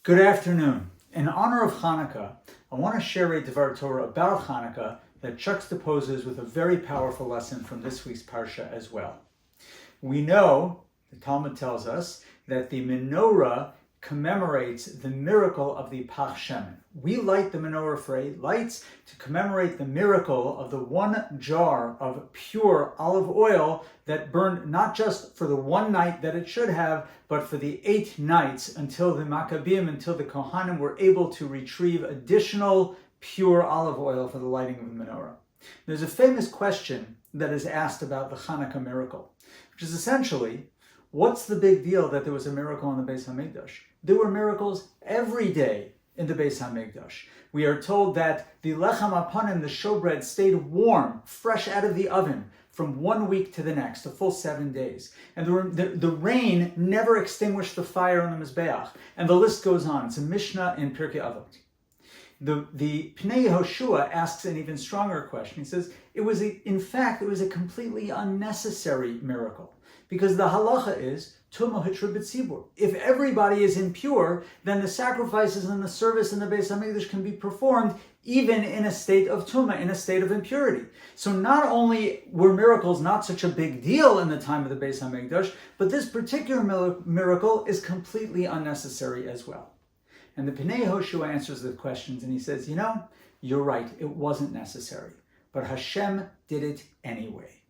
Good afternoon. In honor of Hanukkah, I want to share a Dvar Torah about Hanukkah that juxtaposes with a very powerful lesson from this week's Parsha as well. We know, the Talmud tells us, that the menorah commemorates the miracle of the Pach Shemen. We light the menorah for lights to commemorate the miracle of the one jar of pure olive oil that burned not just for the one night that it should have, but for the 8 nights until the Maccabim, until the Kohanim were able to retrieve additional pure olive oil for the lighting of the menorah. There's a famous question that is asked about the Hanukkah miracle, which is essentially, what's the big deal that there was a miracle in the Beis HaMikdash? There were miracles every day in the Beis HaMikdash. We are told that the lechem apanim, the showbread, stayed warm, fresh out of the oven from 1 week to the next, a full 7 days. And the rain never extinguished the fire on the Mizbeach. And the list goes on. It's a Mishnah in Pirkei Avot. The Pnei Yehoshua asks an even stronger question. He says, it was a completely unnecessary miracle. Because the halacha is, Tumah Hitra B'tzibur. If everybody is impure, then the sacrifices and the service in the Beis HaMikdash can be performed even in a state of Tumah, in a state of impurity. So not only were miracles not such a big deal in the time of the Beis HaMikdash, but this particular miracle is completely unnecessary as well. And the Pnei Yehoshua answers the questions and he says, you're right, it wasn't necessary. But Hashem did it anyway.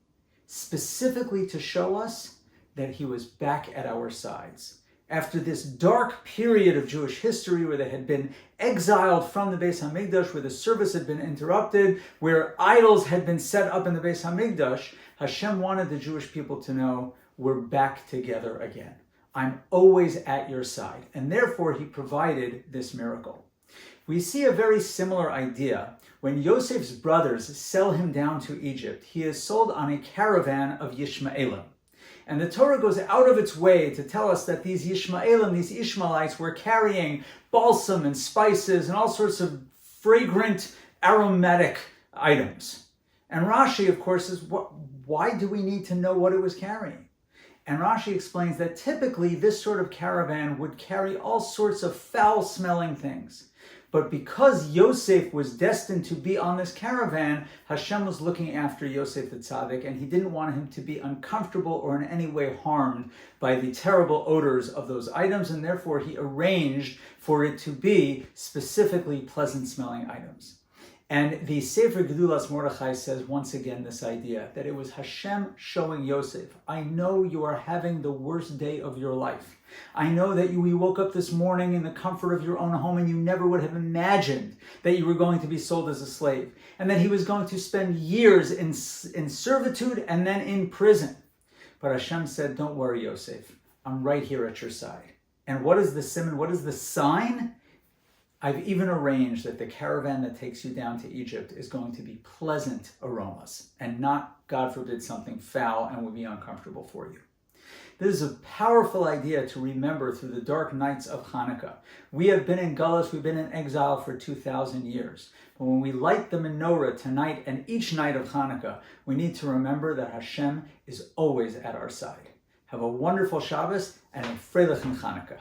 Specifically to show us that he was back at our sides. After this dark period of Jewish history where they had been exiled from the Beis HaMikdash, where the service had been interrupted, where idols had been set up in the Beis HaMikdash, Hashem wanted the Jewish people to know, we're back together again. I'm always at your side. And therefore he provided this miracle. We see a very similar idea when Yosef's brothers sell him down to Egypt. He is sold on a caravan of Yishmaelim. And the Torah goes out of its way to tell us that these Yishmaelim, these Ishmaelites, were carrying balsam and spices and all sorts of fragrant, aromatic items. And Rashi, of course, says, why do we need to know what it was carrying? And Rashi explains that typically this sort of caravan would carry all sorts of foul-smelling things. But because Yosef was destined to be on this caravan, Hashem was looking after Yosef the Tzaddik, and he didn't want him to be uncomfortable or in any way harmed by the terrible odors of those items, and therefore he arranged for it to be specifically pleasant-smelling items. And the Sefer Gedulas Mordechai says once again this idea, that it was Hashem showing Yosef, I know you are having the worst day of your life. I know that you woke up this morning in the comfort of your own home and you never would have imagined that you were going to be sold as a slave, and that he was going to spend years in servitude and then in prison. But Hashem said, don't worry, Yosef, I'm right here at your side. And what is the simon? What is the sign? I've even arranged that the caravan that takes you down to Egypt is going to be pleasant aromas and not, God forbid, something foul and will be uncomfortable for you. This is a powerful idea to remember through the dark nights of Hanukkah. We have been in Gullus, we've been in exile for 2,000 years. But when we light the menorah tonight and each night of Hanukkah, we need to remember that Hashem is always at our side. Have a wonderful Shabbos and a freilichen Hanukkah.